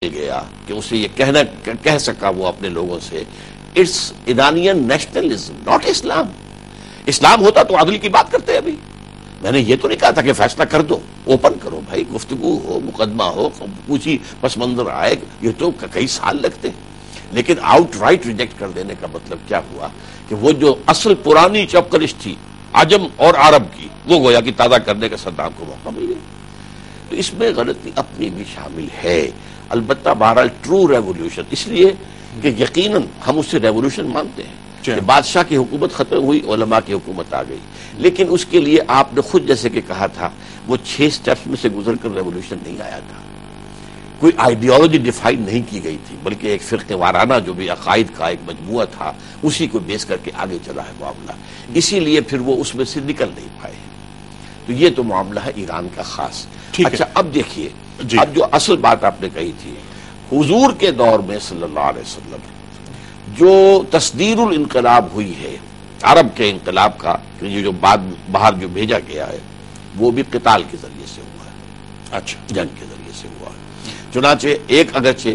گیا کہ اسے یہ کہہ سکا وہ اپنے لوگوں سے اٹس ایرانین نیشنلزم ناٹ اسلام. اسلام ہوتا تو عدل کی بات کرتے ابھی. میں نے یہ تو نہیں کہا تھا کہ فیصلہ کر دو, اوپن کرو بھائی, گفتگو ہو, مقدمہ ہو, کچھ ہی پس منظر آئے, یہ تو کئی سال لگتے ہیں. لیکن آؤٹ رائٹ ریجیکٹ کر دینے کا مطلب کیا ہوا کہ وہ جو اصل پرانی چپکلش تھی عجم اور عرب کی, وہ گویا کہ تازہ کرنے کا صدام کو موقع مل گیا. تو اس میں غلطی اپنی بھی شامل ہے. البتہ بہرحال ٹرو ریولیوشن اس لیے کہ یقیناً ہم اس سے ریولیوشن مانتے ہیں کہ بادشاہ کی حکومت ختم ہوئی, علماء کی حکومت آ گئی. لیکن اس کے لیے آپ نے خود جیسے کہ کہا تھا وہ 6 سٹیپس میں سے گزر کر ریولیوشن نہیں آیا تھا. کوئی آئیڈیالوجی ڈیفائن نہیں کی گئی تھی, بلکہ ایک فرقے وارانہ جو بھی عقائد کا ایک مجموعہ تھا اسی کو بیس کر کے آگے چلا ہے معاملہ. اسی لیے پھر وہ اس میں سے نکل نہیں پائے. تو یہ تو معاملہ ہے ایران کا خاص. اچھا اب دیکھیے اب جو اصل بات آپ نے کہی تھی, حضور کے دور میں صلی اللہ علیہ وسلم جو تصدیر الانقلاب ہوئی ہے عرب کے انقلاب کا, جو باہر جو بھیجا گیا ہے وہ بھی قتال کے ذریعے سے ہوا ہے. اچھا, جنگ کے ذریعے سے ہوا ہے. چنانچہ اگرچہ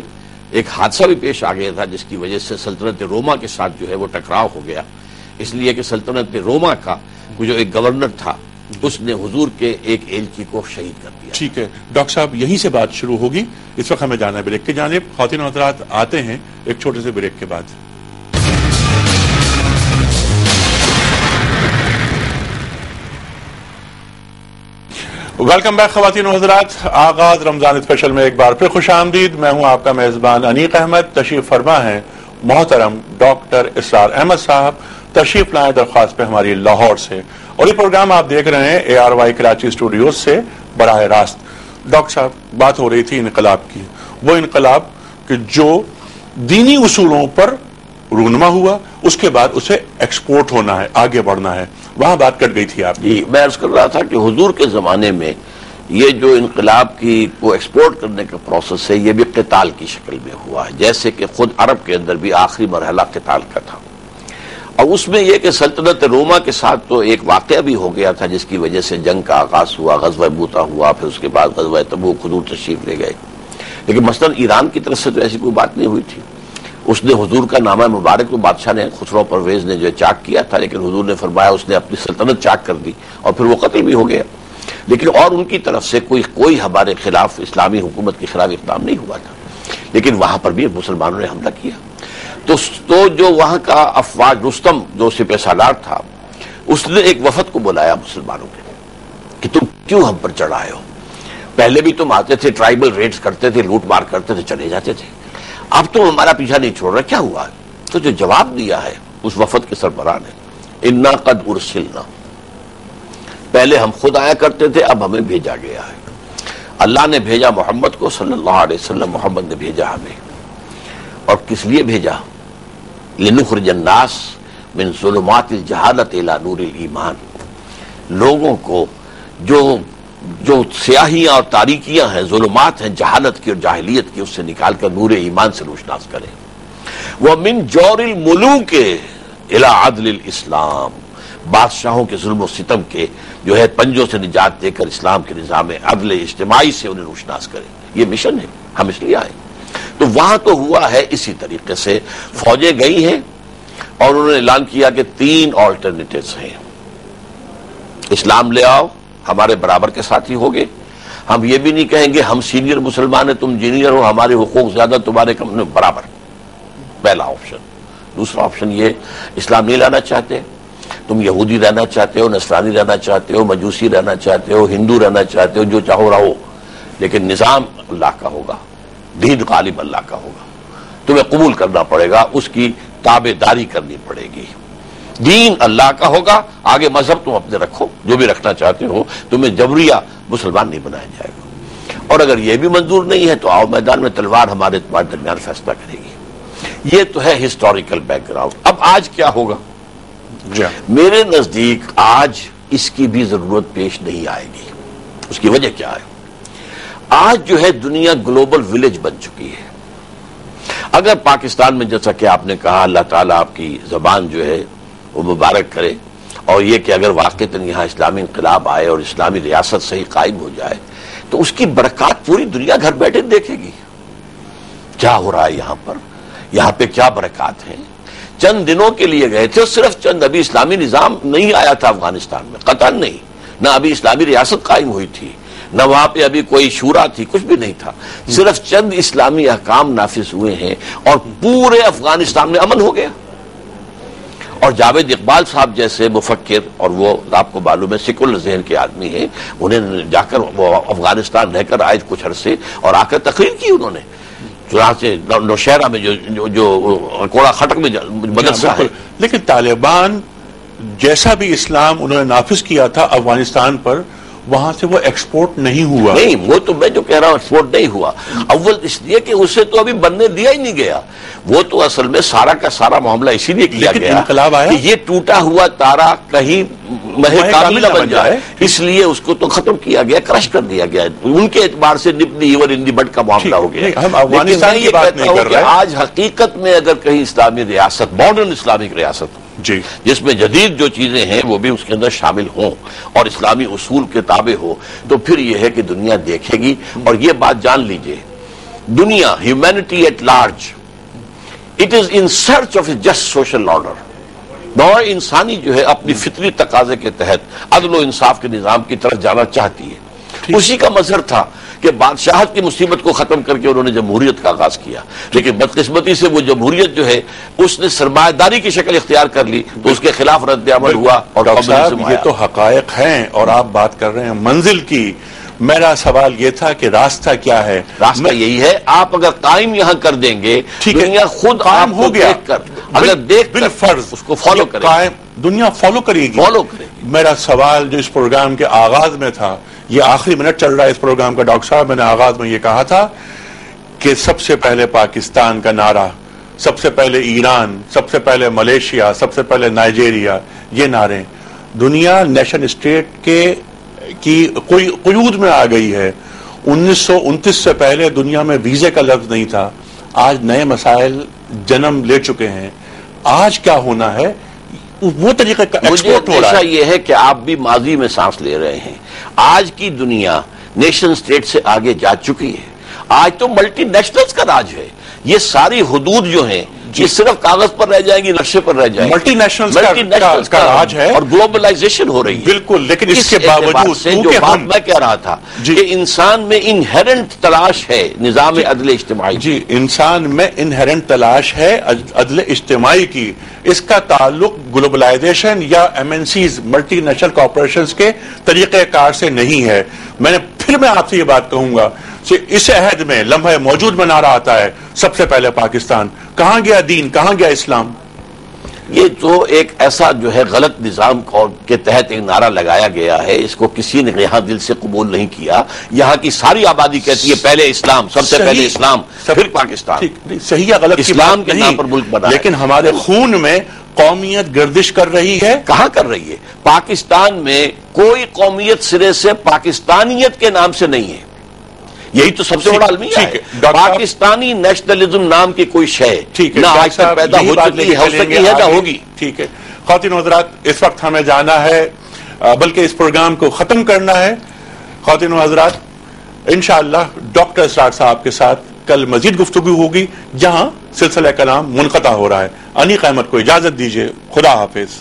ایک حادثہ بھی پیش آ گیا تھا جس کی وجہ سے سلطنت روما کے ساتھ جو ہے وہ ٹکراؤ ہو گیا, اس لیے کہ سلطنت روما کا جو ایک گورنر تھا اس نے حضور کے ایک ایلچی کو شہید کر دیا. ٹھیک ہے ڈاکٹر صاحب, یہیں سے بات شروع ہوگی. اس وقت ہمیں جانا ہے بریک کی جانب. خواتین و حضرات آتے ہیں ایک چھوٹے سے بریک کے بعد. ویلکم بیک خواتین و حضرات. آغاز رمضان اسپیشل میں ایک بار پھر خوش آمدید. میں ہوں آپ کا میزبان انیق احمد. تشریف فرما ہے محترم ڈاکٹر اسرار احمد صاحب. تشریف لائیں درخواست پہ ہماری لاہور سے, اور یہ پروگرام آپ دیکھ رہے ہیں ARY کراچی اسٹوڈیوز سے براہ راست. ڈاکٹر صاحب بات ہو رہی تھی انقلاب کی, وہ انقلاب کہ جو دینی اصولوں پر رونما ہوا, اس کے بعد اسے ایکسپورٹ ہونا ہے, آگے بڑھنا ہے, وہاں بات کٹ گئی تھی آپ. جی میں عرض کر رہا تھا کہ حضور کے زمانے میں یہ جو انقلاب کی کو ایکسپورٹ کرنے کا پروسیس ہے یہ بھی قتال کی شکل میں ہوا ہے, جیسے کہ خود عرب کے اندر بھی آخری مرحلہ قتال کا تھا. اور اس میں یہ کہ سلطنت روما کے ساتھ تو ایک واقعہ بھی ہو گیا تھا جس کی وجہ سے جنگ کا آغاز ہوا, غزوہ موتا ہوا, پھر اس کے بعد غزوہ تبوک حضور تشریف لے گئے. لیکن مثلا ایران کی طرف سے تو ایسی کوئی بات نہیں ہوئی تھی. اس نے حضور کا نامہ مبارک تو بادشاہ نے خسرو پرویز نے جو چاک کیا تھا, لیکن حضور نے فرمایا اس نے اپنی سلطنت چاک کر دی اور پھر وہ قتل بھی ہو گیا. لیکن اور ان کی طرف سے کوئی ہمارے خلاف اسلامی حکومت کے خلاف اقدام نہیں ہوا تھا. لیکن وہاں پر بھی مسلمانوں نے حملہ کیا. تو جو وہاں کا افواج رستم جو سپہ سالار تھا اس نے ایک وفد کو بلایا مسلمانوں کے کہ تم کیوں ہم پر چڑھائے ہو؟ پہلے بھی تم آتے تھے, ٹرائبل ریڈز کرتے تھے, لوٹ مار کرتے تھے, چلے جاتے تھے, اب تم ہمارا پیچھا نہیں چھوڑ رہے, کیا ہوا؟ تو جو جواب دیا ہے اس وفد کے سربراہ نے, انا قد ارسلنا, پہلے ہم خود آیا کرتے تھے, اب ہمیں بھیجا گیا ہے. اللہ نے بھیجا محمد کو صلی اللہ علیہ وسلم, محمد نے بھیجا ہمیں. اور کس لیے بھیجا؟ لنخرج الناس من ظلمات الجہالت الی نور الایمان, لوگوں کو جو سیاہیاں اور تاریکیاں ہیں, ظلمات ہیں جہالت کی اور جاہلیت کی, اس سے نکال کر نور ایمان سے روشناس کریں. وَمِن جَوْرِ الْمُلُوكِ الی عدل الاسلام, بادشاہوں کے ظلم و ستم کے جو ہے پنجوں سے نجات دے کر اسلام کے نظام عدل اجتماعی سے انہیں روشناس کریں. یہ مشن ہے, ہم اس لیے آئے. تو وہاں تو ہوا ہے اسی طریقے سے, فوجیں گئی ہیں اور انہوں نے اعلان کیا کہ 3 آلٹرنیٹیوز ہیں. اسلام لے آؤ, ہمارے برابر کے ساتھی ہوگے. ہم یہ بھی نہیں کہیں گے ہم سینئر مسلمان ہیں تم جونیئر ہو, ہمارے حقوق زیادہ تمہارے کم, برابر. پہلا آپشن. دوسرا آپشن یہ, اسلام نہیں لانا چاہتے, تم یہودی رہنا چاہتے ہو, نصرانی رہنا چاہتے ہو, مجوسی رہنا چاہتے ہو, ہندو رہنا چاہتے ہو, جو چاہو رہو, لیکن نظام اللہ کا ہوگا, دین غالب اللہ کا ہوگا, تمہیں قبول کرنا پڑے گا, اس کی تابع داری کرنی پڑے گی. دین اللہ کا ہوگا, آگے مذہب تم اپنے رکھو جو بھی رکھنا چاہتے ہو, تمہیں جبریہ مسلمان نہیں بنایا جائے گا. اور اگر یہ بھی منظور نہیں ہے تو آؤ میدان میں, تلوار ہمارے تمہارے درمیان فیصلہ کرے گی. یہ تو ہے ہسٹوریکل بیک گراؤنڈ. اب آج کیا ہوگا؟ میرے نزدیک آج اس کی بھی ضرورت پیش نہیں آئے گی. اس کی وجہ کیا ہے؟ آج جو ہے دنیا گلوبل ولیج بن چکی ہے. اگر پاکستان میں جیسا کہ آپ نے کہا, اللہ تعالیٰ آپ کی زبان جو ہے وہ مبارک کرے, اور یہ کہ اگر واقعتاً یہاں اسلامی انقلاب آئے اور اسلامی ریاست صحیح قائم ہو جائے تو اس کی برکات پوری دنیا گھر بیٹھے دیکھے گی. کیا ہو رہا ہے یہاں پہ کیا برکات ہیں. چند دنوں کے لیے گئے تھے، صرف چند. ابھی اسلامی نظام نہیں آیا تھا افغانستان میں، قطعا نہیں. نہ ابھی اسلامی ریاست قائم ہوئی تھی، نہ وہاں پہ ابھی کوئی شورا تھی، کچھ بھی نہیں تھا. صرف چند اسلامی احکام نافذ ہوئے ہیں اور پورے افغانستان میں امن ہو گیا. اور جاوید اقبال صاحب جیسے مفکر، اور وہ آپ کو معلوم ہے سیکولر ذہن کے آدمی ہیں، انہیں جا کر وہ افغانستان رہ کر آئے کچھ عرصے اور آ کر تقریر کی انہوں نے. چنانچہ نوشہرہ میں جو کوڑا خٹک میں مدرسہ ہے. لیکن طالبان جیسا بھی اسلام انہوں نے نافذ کیا تھا افغانستان پر، وہاں سے وہ ایکسپورٹ نہیں ہوا. نہیں، وہ تو میں جو کہہ رہا ہوں ایکسپورٹ نہیں ہوا. اول اس لیے کہ اسے تو ابھی بننے دیا ہی نہیں گیا. وہ تو اصل میں سارا کا سارا معاملہ اسی لیے کیا گیا انقلاب آیا کہ یہ ٹوٹا ہوا تارا کہیں مہ کامل نہ بن جائے، اس لیے اس کو تو ختم کیا گیا، کرش کر دیا گیا. ان کے اعتبار سے nib the ever in the but کا معاملہ ہو گیا. ہم افغانستان کی بات نہیں کر رہے. آج حقیقت میں اگر کہیں اسلامی ریاست، ماڈرن اسلامک ریاست جی، جس میں جدید جو چیزیں ہیں وہ بھی اس کے اندر شامل ہوں اور اسلامی اصول کے تابع ہو، تو پھر یہ ہے کہ دنیا دیکھے گی. اور یہ بات جان لیجئے، دنیا، humanity at large, it is in search of a just social order. نوع انسانی جو ہے اپنی فطری تقاضے کے تحت عدل و انصاف کے نظام کی طرف جانا چاہتی ہے. اسی کا مظہر تھا کہ بادشاہت کی مصیبت کو ختم کر کے انہوں نے جمہوریت کا آغاز کیا. لیکن بدقسمتی سے وہ جمہوریت جو ہے اس نے سرمایہ داری کی شکل اختیار کر لی، تو اس کے خلاف رد عمل ہوا اور کمیونزم آیا. یہ تو حقائق ہیں اور آپ بات کر رہے ہیں منزل کی. میرا سوال یہ تھا کہ راستہ کیا ہے؟ راستہ یہی ہے، آپ اگر قائم یہاں کر دیں گے، دنیا خود قائم ہو گیا. دیکھ کر اگر دیکھ کر بالفرض اس کو فالو کرے، دنیا فالو کرے گی. میرا سوال جو اس پروگرام کے آغاز میں تھا، یہ آخری منٹ چل رہا ہے اس پروگرام کا ڈاکٹر صاحب، میں نے آغاز میں یہ کہا تھا کہ سب سے پہلے پاکستان کا نعرہ، سب سے پہلے ایران، سب سے پہلے ملیشیا، سب سے پہلے نائجیریا، یہ نعرے. دنیا نیشن اسٹیٹ کی کوئی قیود میں آ گئی ہے. 1929 سے پہلے دنیا میں ویزے کا لفظ نہیں تھا. آج نئے مسائل جنم لے چکے ہیں. آج کیا ہونا ہے؟ وہ طریقہ کا ایکسپورٹ ہو رہا ہے. یہ ہے کہ آپ بھی ماضی میں سانس لے رہے ہیں. آج کی دنیا نیشن سٹیٹ سے آگے جا چکی ہے. آج تو ملٹی نیشنلز کا راج ہے. یہ ساری حدود جو ہیں یہ صرف کاغذ پر رہ جائیں گی، نقشے پر رہ جائیں گی. ملٹی نیشنلز کا راج ہے اور گلوبلائزیشن ہو رہی ہے. بالکل. لیکن اس کے باوجود جو بات میں کہہ رہا تھا کہ انسان میں انہیرنٹ تلاش ہے نظام عدل اجتماعی. جی، انسان میں انہیرنٹ تلاش ہے عدل اجتماعی کی. اس کا تعلق گلوبلائزیشن یا MNCs ملٹی نیشنل کارپوریشنز کے طریقہ کار سے نہیں ہے. میں آپ سے یہ بات کہوں گا کہ اس عہد میں لمحہ موجود میں نعرہ آتا ہے سب سے پہلے پاکستان. کہاں گیا دین، کہاں گیا اسلام؟ یہ تو ایک ایسا جو ہے غلط نظام کے تحت ایک نعرہ لگایا گیا ہے، اس کو کسی نے یہاں دل سے قبول نہیں کیا. یہاں کی ساری آبادی کہتی ہے پہلے اسلام، سب سے پہلے اسلام، پھر پاکستان. صحیح یا غلط اسلام کے نام پر ملک بنا، لیکن ہمارے خون میں قومیت گردش کر رہی ہے. کہاں کر رہی ہے؟ پاکستان میں کوئی قومیت سرے سے پاکستانیت کے نام سے نہیں ہے. یہی تو سب سے بڑا المیہ ہے. پاکستانی نیشنلزم نام کی کوئی شے نہ آج تک پیدا ہو چکی ہے نہ ہوگی. ٹھیک ہے خواتین و حضرات، اس وقت ہمیں جانا ہے، بلکہ اس پروگرام کو ختم کرنا ہے. خواتین و حضرات، انشاءاللہ ڈاکٹر اسرار صاحب کے ساتھ کل مزید گفتگو ہوگی جہاں سلسلہ کلام منقطع ہو رہا ہے. انیق احمد کو اجازت دیجیے. خدا حافظ.